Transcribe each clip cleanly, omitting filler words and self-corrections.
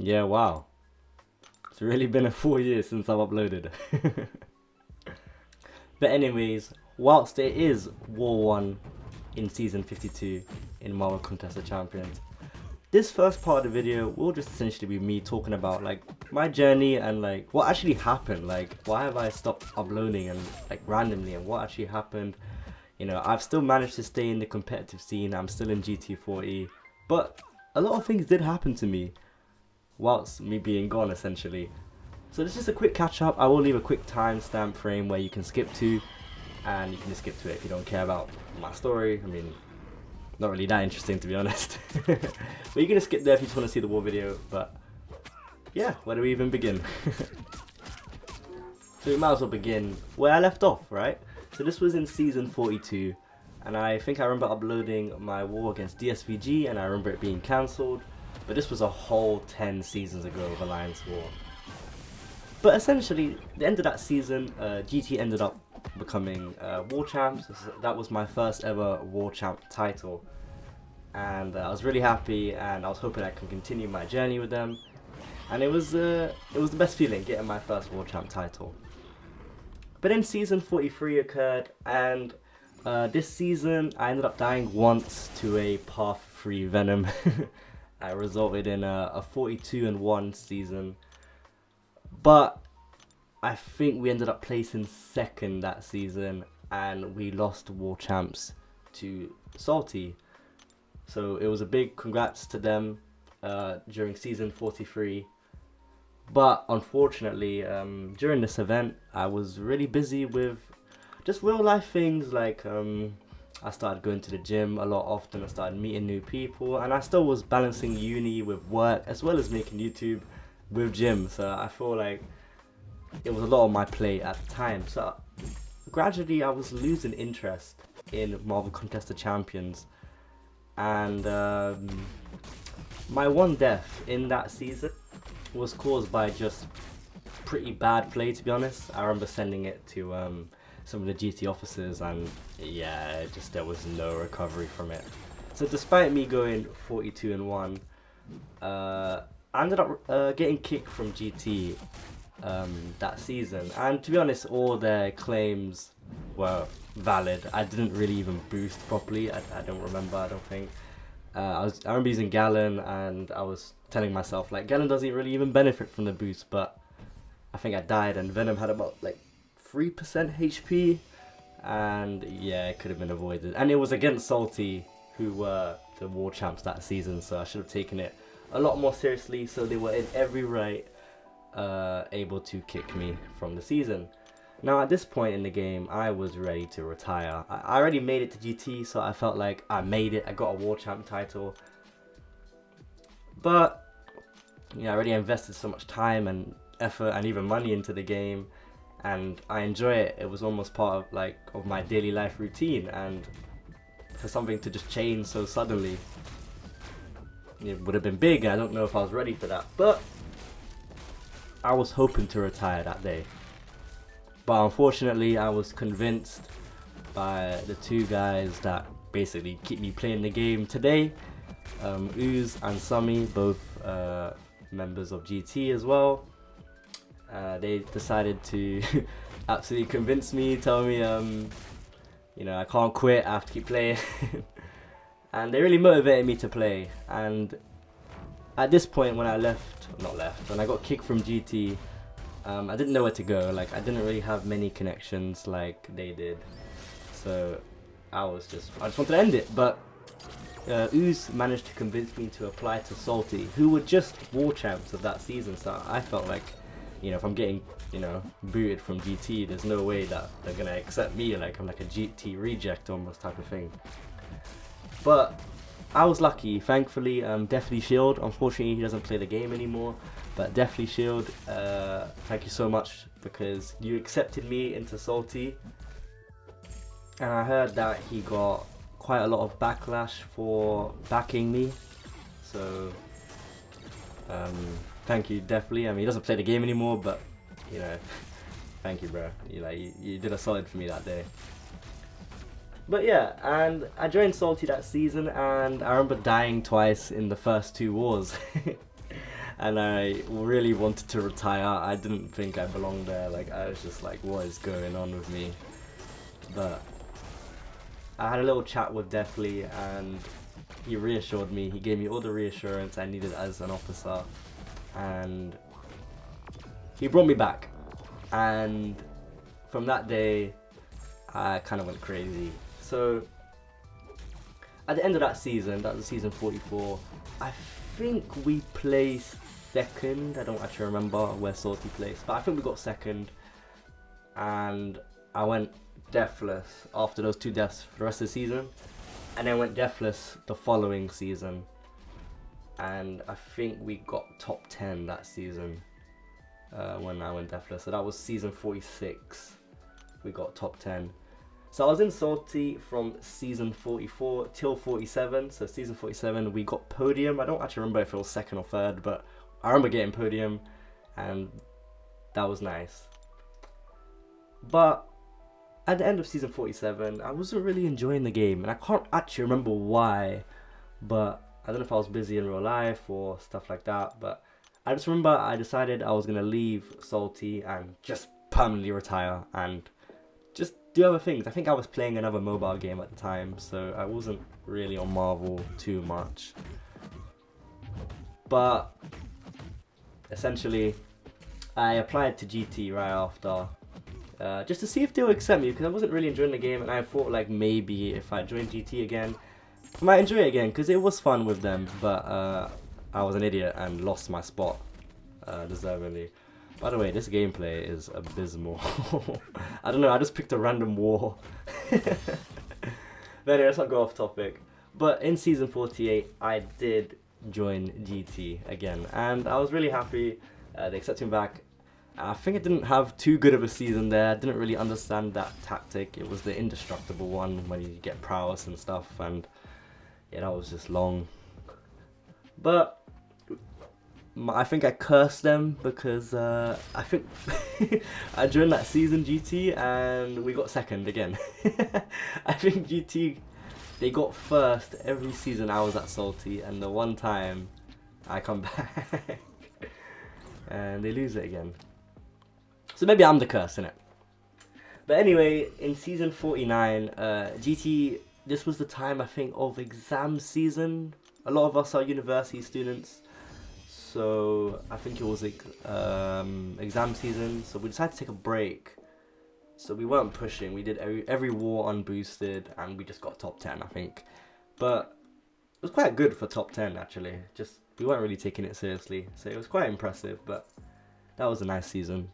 Yeah, wow. It's really been a full year since I've uploaded. But anyways, whilst there is War 1 in Season 52 in Marvel Contest of Champions, this first part of the video will just essentially be me talking about like my journey and like what actually happened, like why have I stopped uploading and like randomly, and what actually happened. You know, I've still managed to stay in the competitive scene, I'm still in GT40, but a lot of things did happen to me whilst me being gone essentially. So this is just a quick catch up. I will leave a quick timestamp frame where you can skip to, and you can just skip to it if you don't care about my story. I mean, not really that interesting to be honest. But you can just skip there if you just want to see the war video. But yeah, where do we even begin? So we might as well begin where I left off, right? So this was in Season 42, and I think I remember uploading my war against DSVG, and I remember it being cancelled. But this was a whole 10 seasons ago of Alliance War. But essentially, the end of that season, GT ended up becoming War Champs. That was my first ever War Champ title. And I was really happy, and I was hoping I can continue my journey with them. And it was the best feeling, getting my first War Champ title. But then Season 43 occurred, and this season I ended up dying once to a Path 3 Venom. It resulted in a 42-1 season. But I think we ended up placing second that season, and we lost War Champs to Salty. So it was a big congrats to them during Season 43. But unfortunately, during this event, I was really busy with just real life things, like I started going to the gym a lot often, I started meeting new people, and I still was balancing uni with work as well as making YouTube with gym. So I feel like it was a lot on my plate at the time. So gradually I was losing interest in Marvel Contest of Champions, and my one death in that season was caused by just pretty bad play, to be honest. I remember sending it to some of the GT officers, and yeah, there was no recovery from it. So despite me going 42-1, I ended up getting kicked from GT that season, and to be honest, all their claims were valid. I didn't really even boost properly. I don't remember. I don't think. I remember using Gallon, and I was telling myself like Gallon doesn't really even benefit from the boost, but I think I died, and Venom had about like 3% HP, and yeah, it could have been avoided. And it was against Salty, who were the War Champs that season, so I should have taken it a lot more seriously. So they were in every right able to kick me from the season. Now at this point in the game, I was ready to retire. I already made it to GT, so I felt like I made it. I got a War Champ title. But yeah, I already invested so much time and effort and even money into the game, and I enjoy it. It was almost part of my daily life routine, and for something to just change so suddenly, it would have been big. I don't know if I was ready for that, but I was hoping to retire that day. But unfortunately, I was convinced by the two guys that basically keep me playing the game today, Ooze and Summy, both members of GT as well. They decided to absolutely convince me, tell me, you know, I can't quit, I have to keep playing. And they really motivated me to play. And at this point, when I when I got kicked from GT, I didn't know where to go. Like, I didn't really have many connections like they did. So I just wanted to end it. But Ooze managed to convince me to apply to Salty, who were just War Champs of that season. So I felt like, you know, if I'm getting, you know, booted from GT, there's no way that they're gonna accept me. Like, I'm like a GT reject almost type of thing. But I was lucky, thankfully. Deathly Shield, unfortunately he doesn't play the game anymore, but Deathly Shield, thank you so much, because you accepted me into Salty, and I heard that he got quite a lot of backlash for backing me. So thank you, Deathly. I mean, he doesn't play the game anymore, but you know, thank you, bro. You did a solid for me that day. But yeah, and I joined Salty that season, and I remember dying twice in the first two wars. and I really wanted to retire. I didn't think I belonged there. Like, I was just like, what is going on with me? But I had a little chat with Deathly, and he reassured me. He gave me all the reassurance I needed as an officer, and he brought me back. And from that day, I kind of went crazy. So at the end of that season, that was season 44, I think we placed second. I don't actually remember where Salty placed, but I think we got second. And I went deathless after those 2 deaths for the rest of the season, and then went deathless the following season. And I think we got top 10 that season when I went deathless. So that was season 46. We got top 10. So I was in Salty from season 44 till 47. So season 47 we got podium. I don't actually remember if it was second or third, but I remember getting podium, and that was nice. But at the end of season 47, I wasn't really enjoying the game, and I can't actually remember why, but I don't know if I was busy in real life or stuff like that, but I just remember I decided I was going to leave Salty and just permanently retire and just do other things. I think I was playing another mobile game at the time, so I wasn't really on Marvel too much. But essentially, I applied to GT right after, just to see if they would accept me, because I wasn't really enjoying the game, and I thought like maybe if I joined GT again, I might enjoy it again, because it was fun with them, but I was an idiot and lost my spot, deservedly. By the way, this gameplay is abysmal. I don't know, I just picked a random war. But anyway, let's not go off topic. But in season 48, I did join GT again, and I was really happy. They accepted me back. I think I didn't have too good of a season there. I didn't really understand that tactic. It was the indestructible one when you get prowess and stuff, and yeah, that was just long. But I think I cursed them because I think I joined that season GT and we got second again. I think GT, they got first every season I was at Salty, and the one time I come back and they lose it again. So maybe I'm the curse, innit? But anyway, in season 49, GT, this was the time, I think, of exam season. A lot of us are university students, so I think it was exam season, so we decided to take a break. So we weren't pushing, we did every war unboosted, and we just got top 10, I think. But it was quite good for top 10, actually. Just, we weren't really taking it seriously, so it was quite impressive, but that was a nice season.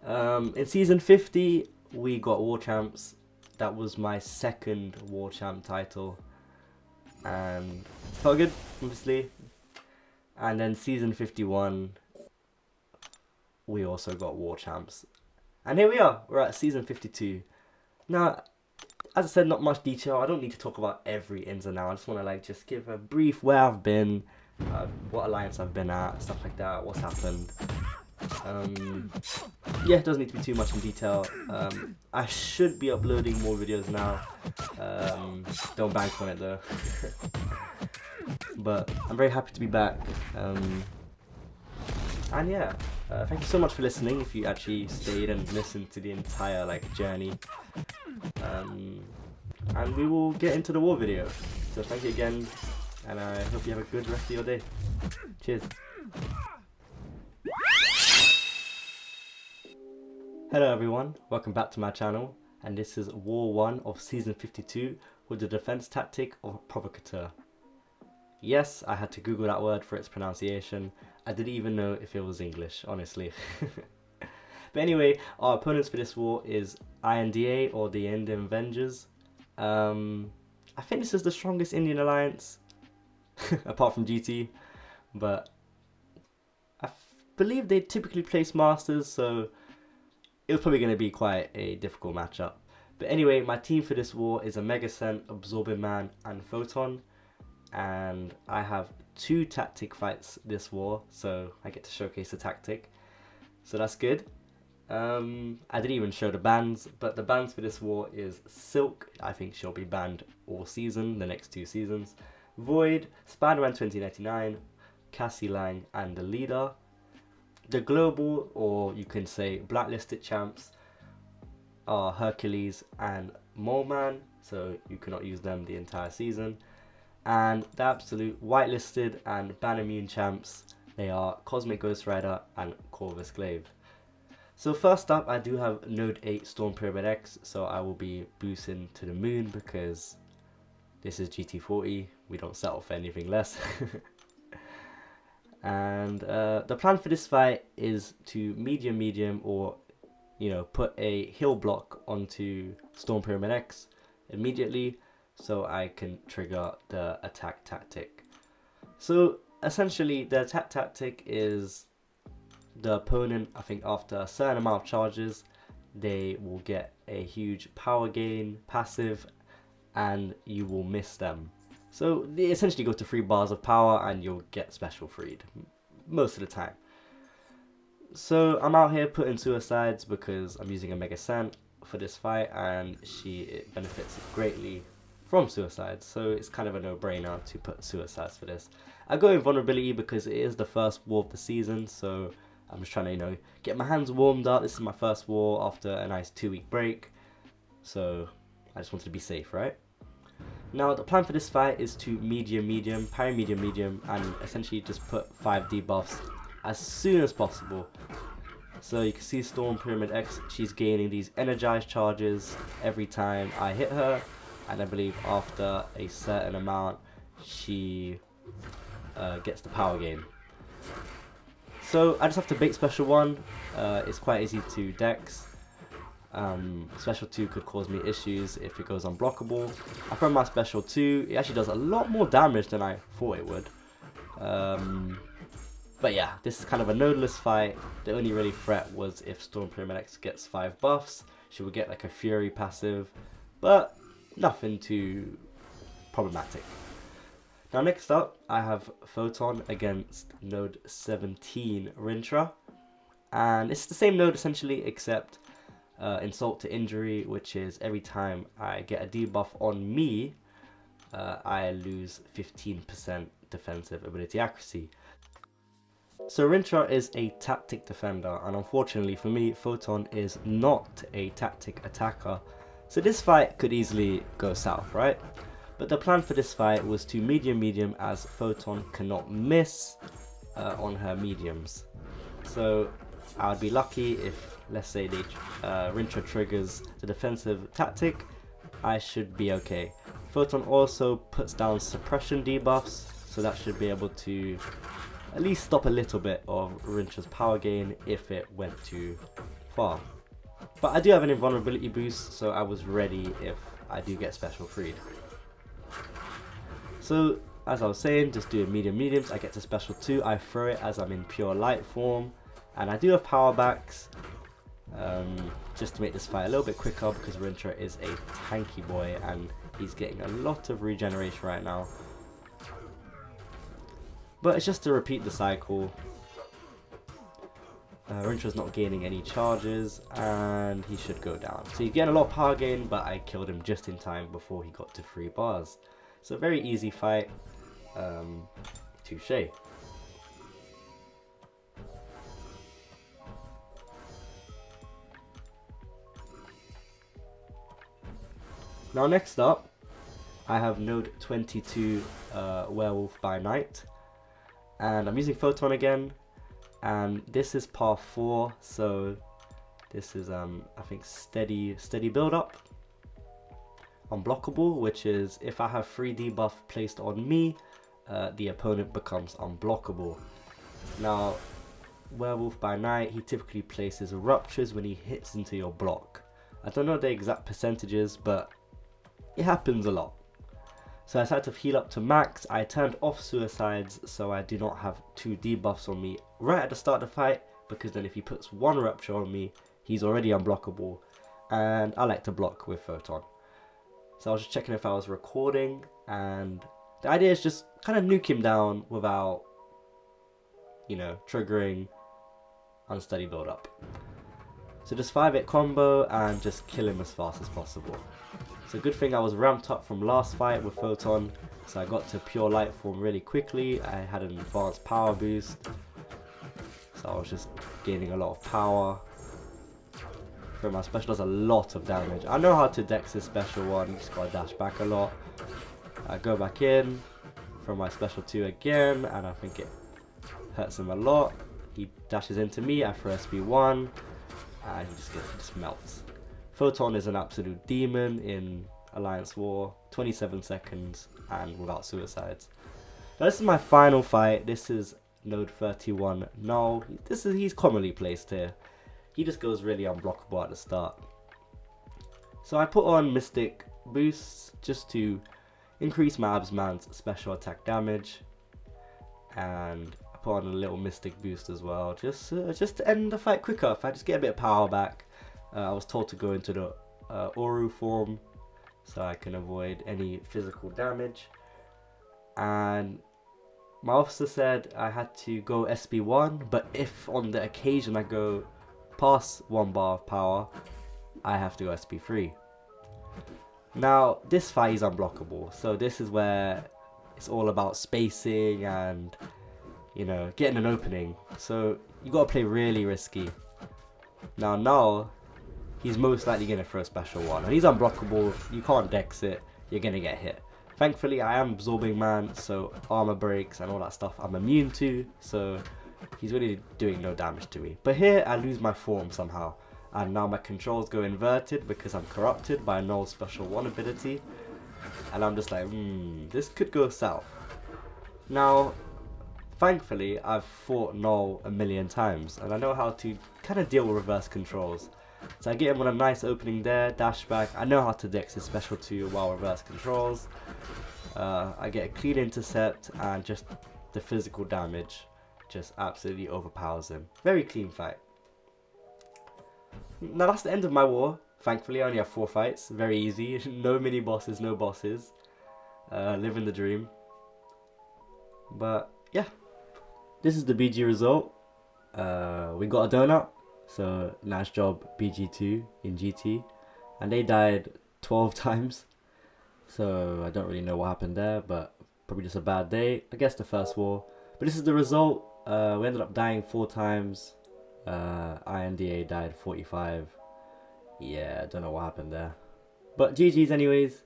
In season 50, we got War Champs. That was my second War Champ title, and felt good, obviously. And then season 51, we also got War Champs. And here we are, we're at season 52. Now, as I said, not much detail. I don't need to talk about every ins and outs. I just want to like just give a brief where I've been, what alliance I've been at, stuff like that, what's happened. Yeah, it doesn't need to be too much in detail. I should be uploading more videos now. Don't bank on it though. But I'm very happy to be back. And yeah, thank you so much for listening, if you actually stayed and listened to the entire like journey. And we will get into the war video. So thank you again, and I hope you have a good rest of your day. Cheers. Hello everyone, welcome back to my channel, and this is War 1 of Season 52 with the defense tactic of Provocateur. Yes, I had to Google that word for its pronunciation. I didn't even know if it was English, honestly. But anyway, our opponents for this war is INDA, or the Indian Avengers. I think this is the strongest Indian alliance, apart from GT, but I believe they typically place Masters, so it was probably going to be quite a difficult matchup. But anyway, my team for this war is a Megacent, Absorbing Man, and Photon. And I have 2 tactic fights this war, so I get to showcase the tactic. So that's good. I didn't even show the bans, but the bans for this war is Silk. I think she'll be banned all season, the next 2 seasons. Void, Spider-Man 2099, Cassie Lang, and the leader. The global, or you can say blacklisted champs, are Hercules and Moleman, so you cannot use them the entire season. And the absolute whitelisted and ban immune champs, they are Cosmic Ghost Rider and Corvus Glaive. So first up, I do have Node 8 Storm Pyramid X, so I will be boosting to the moon because this is GT40, we don't settle for anything less. And the plan for this fight is to medium or, you know, put a heal block onto Storm Pyramid X immediately so I can trigger the attack tactic. So essentially the attack tactic is the opponent, I think after a certain amount of charges, they will get a huge power gain passive and you will miss them. So they essentially go to 3 bars of power and you'll get special freed most of the time. So I'm out here putting suicides because I'm using a Mega Sent for this fight and it benefits greatly from suicides. So it's kind of a no-brainer to put suicides for this. I go invulnerability because it is the first war of the season, so I'm just trying to, you know, get my hands warmed up. This is my first war after a nice 2-week break. So I just wanted to be safe, right? Now the plan for this fight is to medium, parry medium, and essentially just put 5 debuffs as soon as possible. So you can see Storm Pyramid X, she's gaining these energized charges every time I hit her, and I believe after a certain amount she gets the power gain. So I just have to bait special 1, it's quite easy to dex. Special 2 could cause me issues if it goes unblockable. I throw my special 2, it actually does a lot more damage than I thought it would. But yeah, this is kind of a nodeless fight. The only really threat was if Storm Pyramid X gets 5 buffs, she would get like a Fury passive, but nothing too problematic. Now next up, I have Photon against Node 17 Rintrah. And it's the same node essentially, except insult to injury, which is every time I get a debuff on me, I lose 15% defensive ability accuracy. So Rintrah is a tactic defender, and unfortunately for me, Photon is not a tactic attacker. So this fight could easily go south, right? But the plan for this fight was to medium as Photon cannot miss on her mediums. So I would be lucky if, let's say, Rintrah triggers the defensive tactic, I should be okay. Photon also puts down suppression debuffs, so that should be able to at least stop a little bit of Rintrah's power gain if it went too far. But I do have an invulnerability boost, so I was ready if I do get special freed. So as I was saying, just doing mediums, I get to special 2, I throw it as I'm in pure light form, and I do have power backs just to make this fight a little bit quicker because Rintrah is a tanky boy and he's getting a lot of regeneration right now. But it's just to repeat the cycle. Rintrah's not gaining any charges and he should go down. So he's getting a lot of power gain, but I killed him just in time before he got to 3 bars. So a very easy fight. Touche. Now next up, I have Node 22 Werewolf by Night, and I'm using Photon again, and this is par 4, so this is I think steady build up. Unblockable, which is if I have 3 debuff placed on me, the opponent becomes unblockable. Now Werewolf by Night, he typically places ruptures when he hits into your block. I don't know the exact percentages, but it happens a lot. So I decided to heal up to max. I turned off suicides so I do not have 2 debuffs on me right at the start of the fight, because then if he puts 1 rupture on me, he's already unblockable, and I like to block with Photon. So I was just checking if I was recording, and the idea is just kind of nuke him down without, you know, triggering unsteady build up. So just 5-hit combo and just kill him as fast as possible. So good thing I was ramped up from last fight with Photon, So I got to pure light form really quickly. I had an advanced power boost, so I was just gaining a lot of power. For my special does a lot of damage. I know how to dex this special one, just gotta dash back a lot. I go back in from my special 2 again, and I think it hurts him a lot. He dashes into me, I throw SB1, and he just melts. Photon is an absolute demon in Alliance War, 27 seconds and without suicides. Now this is my final fight. This is N31 Knull. He's commonly placed here. He just goes really unblockable at the start. So I put on Mystic boosts just to increase my Absman's special attack damage, and I put on a little Mystic boost as well, just to end the fight quicker. If I just get a bit of power back. I was told to go into the Oru form so I can avoid any physical damage, and my officer said I had to go SB1, but if on the occasion I go past 1 bar of power, I have to go SB3. Now this fight is unblockable, so this is where it's all about spacing and, you know, getting an opening. So you gotta play really risky. Now Knull, he's most likely gonna throw special 1, and he's unblockable. You can't dex it, you're gonna get hit. Thankfully I am absorbing man, so armor breaks and all that stuff I'm immune to, so he's really doing no damage to me. But here I lose my form somehow, and now my controls go inverted because I'm corrupted by Knull's special 1 ability, and I'm just like, this could go south. Now thankfully I've fought Knull a million times, and I know how to kind of deal with reverse controls. So I get him on a nice opening there, dash back. I know how to dex his special 2 while reverse controls. I get a clean intercept, and just the physical damage just absolutely overpowers him. Very clean fight. Now that's the end of my war. Thankfully I only have 4 fights, very easy. No mini bosses, no bosses. Living the dream. But yeah, this is the BG result. We got a donut, so nice job BG2 in GT. And they died 12 times, so I don't really know what happened there, but probably just a bad day. I guess the first war. But this is the result. We ended up dying 4 times. INDA died 45. Yeah, I don't know what happened there. But GG's anyways.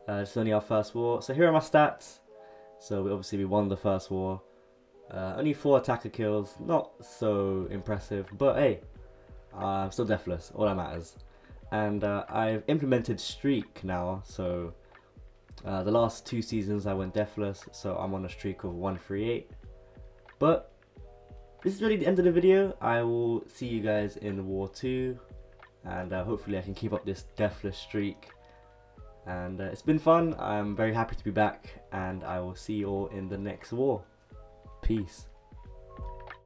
It's only our first war. So here are my stats. So we won the first war. Only 4 attacker kills. Not so impressive. But hey, I'm still deathless. All that matters. And I've implemented streak now. So the last 2 seasons I went deathless. So I'm on a streak of 138. But this is really the end of the video. I will see you guys in War 2, and hopefully I can keep up this deathless streak. And it's been fun. I'm very happy to be back, and I will see you all in the next war. Peace.